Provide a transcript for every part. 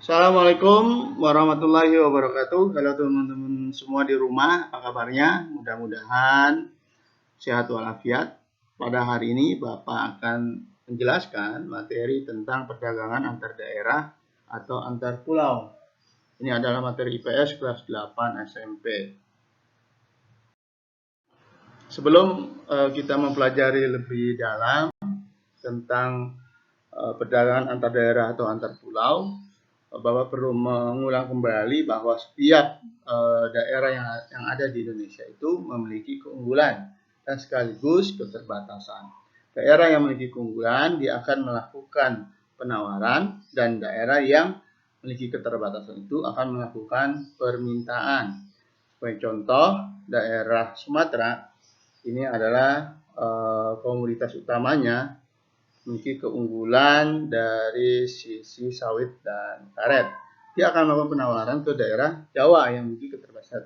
Assalamualaikum warahmatullahi wabarakatuh. Halo teman-teman semua di rumah, apa kabarnya? Mudah-mudahan sehat walafiat. Pada hari ini Bapak akan menjelaskan materi tentang perdagangan antar daerah atau antar pulau. Ini adalah materi IPS kelas 8 SMP. Sebelum kita mempelajari lebih dalam tentang perdagangan antar daerah atau antar pulau, Bapak perlu mengulang kembali bahwa setiap daerah yang ada di Indonesia itu memiliki keunggulan dan sekaligus keterbatasan. Daerah yang memiliki keunggulan dia akan melakukan penawaran, dan daerah yang memiliki keterbatasan itu akan melakukan permintaan. Sebagai contoh, daerah Sumatera ini adalah komoditas utamanya memiliki keunggulan dari sisi sawit dan karet. Dia akan melakukan penawaran ke daerah Jawa yang memiliki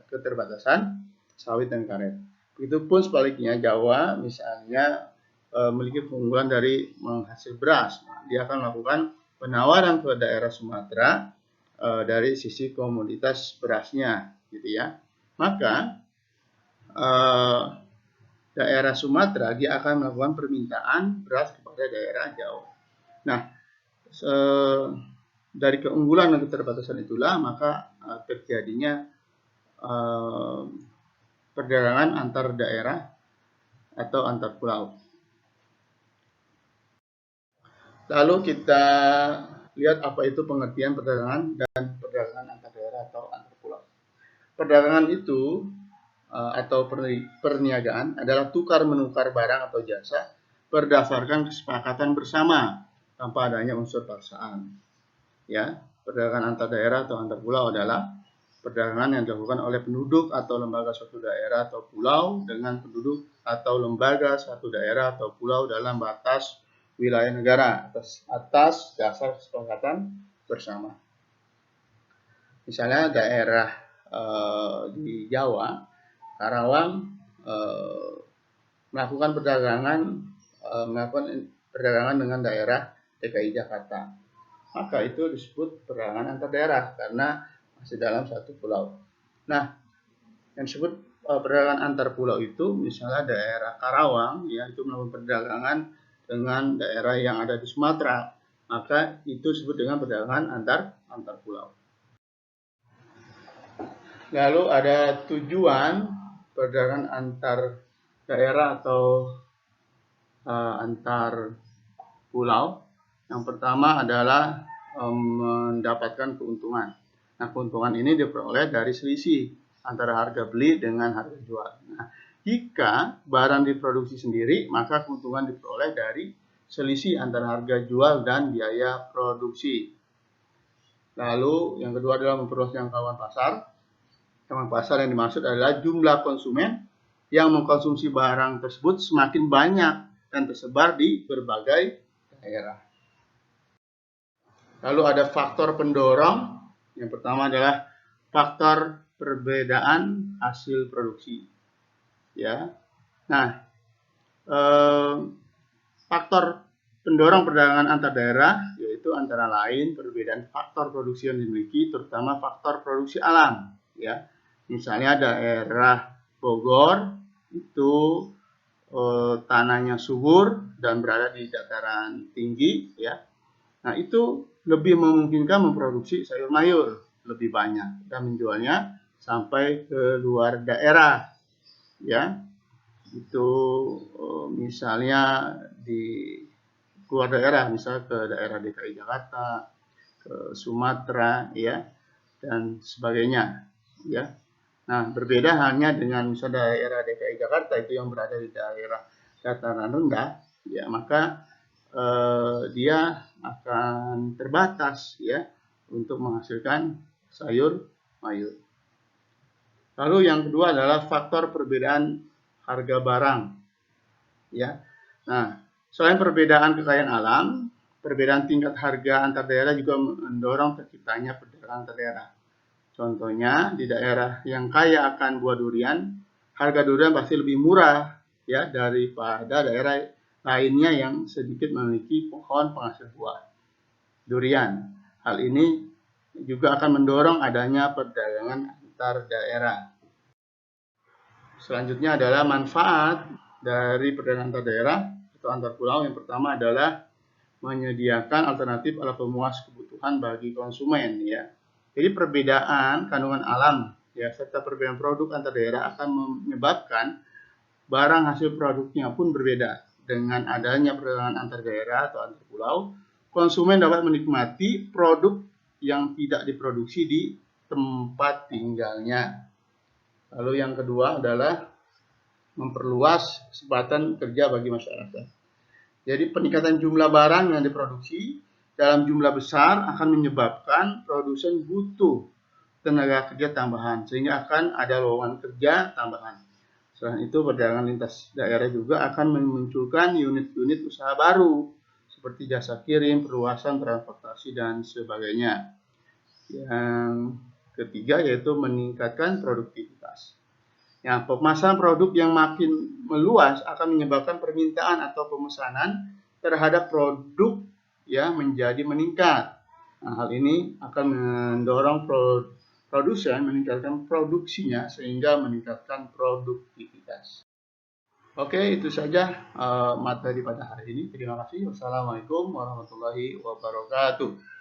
keterbatasan sawit dan karet. Begitupun sebaliknya, Jawa misalnya memiliki keunggulan dari menghasil beras. Dia akan melakukan penawaran ke daerah Sumatera dari sisi komoditas berasnya, gitu ya. Maka daerah Sumatera dia akan melakukan permintaan beras kepada daerah Jawa. Nah, dari keunggulan dan keterbatasan itulah maka terjadinya perdagangan antar daerah atau antar pulau. Lalu kita lihat apa itu pengertian perdagangan dan perdagangan antar daerah atau antar pulau. Perdagangan itu atau perniagaan adalah tukar menukar barang atau jasa berdasarkan kesepakatan bersama tanpa adanya unsur paksaan. Ya, perdagangan antar daerah atau antar pulau adalah perdagangan yang dilakukan oleh penduduk atau lembaga suatu daerah atau pulau dengan penduduk atau lembaga suatu daerah atau pulau dalam batas wilayah negara atas dasar kesepakatan bersama. Misalnya daerah di Jawa, Karawang melakukan perdagangan dengan daerah DKI Jakarta. Maka itu disebut perdagangan antar daerah karena masih dalam satu pulau. Nah, yang disebut perdagangan antar pulau itu misalnya daerah Karawang ya itu melakukan perdagangan dengan daerah yang ada di Sumatera. Maka itu disebut dengan perdagangan antar pulau. Lalu ada tujuan perdagangan antar daerah atau antar pulau. Yang pertama adalah mendapatkan keuntungan. Nah, keuntungan ini diperoleh dari selisih antara harga beli dengan harga jual. Nah, jika barang diproduksi sendiri, maka keuntungan diperoleh dari selisih antara harga jual dan biaya produksi. Lalu yang kedua adalah memperluas jangkauan pasar. Jangkauan pasar yang dimaksud adalah jumlah konsumen yang mengkonsumsi barang tersebut semakin banyak dan tersebar di berbagai daerah. Lalu ada faktor pendorong. Yang pertama adalah faktor perbedaan hasil produksi. Ya. Nah, faktor pendorong perdagangan antar daerah yaitu antara lain perbedaan faktor produksi yang dimiliki, terutama faktor produksi alam. Ya. Misalnya daerah Bogor itu tanahnya subur dan berada di dataran tinggi, ya. Nah, itu lebih memungkinkan memproduksi sayur mayur lebih banyak dan menjualnya sampai ke luar daerah, ya. Itu misalnya di luar daerah, misalnya ke daerah DKI Jakarta, ke Sumatera, ya, dan sebagainya, ya. Nah, berbeda hanya dengan misalnya daerah DKI Jakarta itu yang berada di daerah dataran rendah, ya, maka dia akan terbatas ya untuk menghasilkan sayur mayur. Lalu yang kedua adalah faktor perbedaan harga barang, ya. Nah, selain perbedaan kekayaan alam, perbedaan tingkat harga antar daerah juga mendorong terciptanya perdagangan antar daerah. Contohnya di daerah yang kaya akan buah durian, harga durian pasti lebih murah ya daripada daerah lainnya yang sedikit memiliki pohon penghasil buah durian. Hal ini juga akan mendorong adanya perdagangan antar daerah. Selanjutnya adalah manfaat dari perdagangan antar daerah atau antar pulau. Yang pertama adalah menyediakan alternatif alat pemuas kebutuhan bagi konsumen, ya. Jadi perbedaan kandungan alam, ya, serta perbedaan produk antar daerah akan menyebabkan barang hasil produknya pun berbeda. Dengan adanya perdagangan antar daerah atau antar pulau, konsumen dapat menikmati produk yang tidak diproduksi di tempat tinggalnya. Lalu yang kedua adalah memperluas kesempatan kerja bagi masyarakat. Jadi peningkatan jumlah barang yang diproduksi dalam jumlah besar akan menyebabkan produsen butuh tenaga kerja tambahan, sehingga akan ada lowongan kerja tambahan. Selain itu, perdagangan lintas daerah juga akan memunculkan unit-unit usaha baru, seperti jasa kirim, perluasan transportasi, dan sebagainya. Yang ketiga yaitu meningkatkan produktivitas. Ya, pemasaran produk yang makin meluas akan menyebabkan permintaan atau pemesanan terhadap produk ya menjadi meningkat. Nah, hal ini akan mendorong produsen meningkatkan produksinya sehingga meningkatkan produktivitas. Oke, itu saja materi pada hari ini. Terima kasih. Wassalamualaikum warahmatullahi wabarakatuh.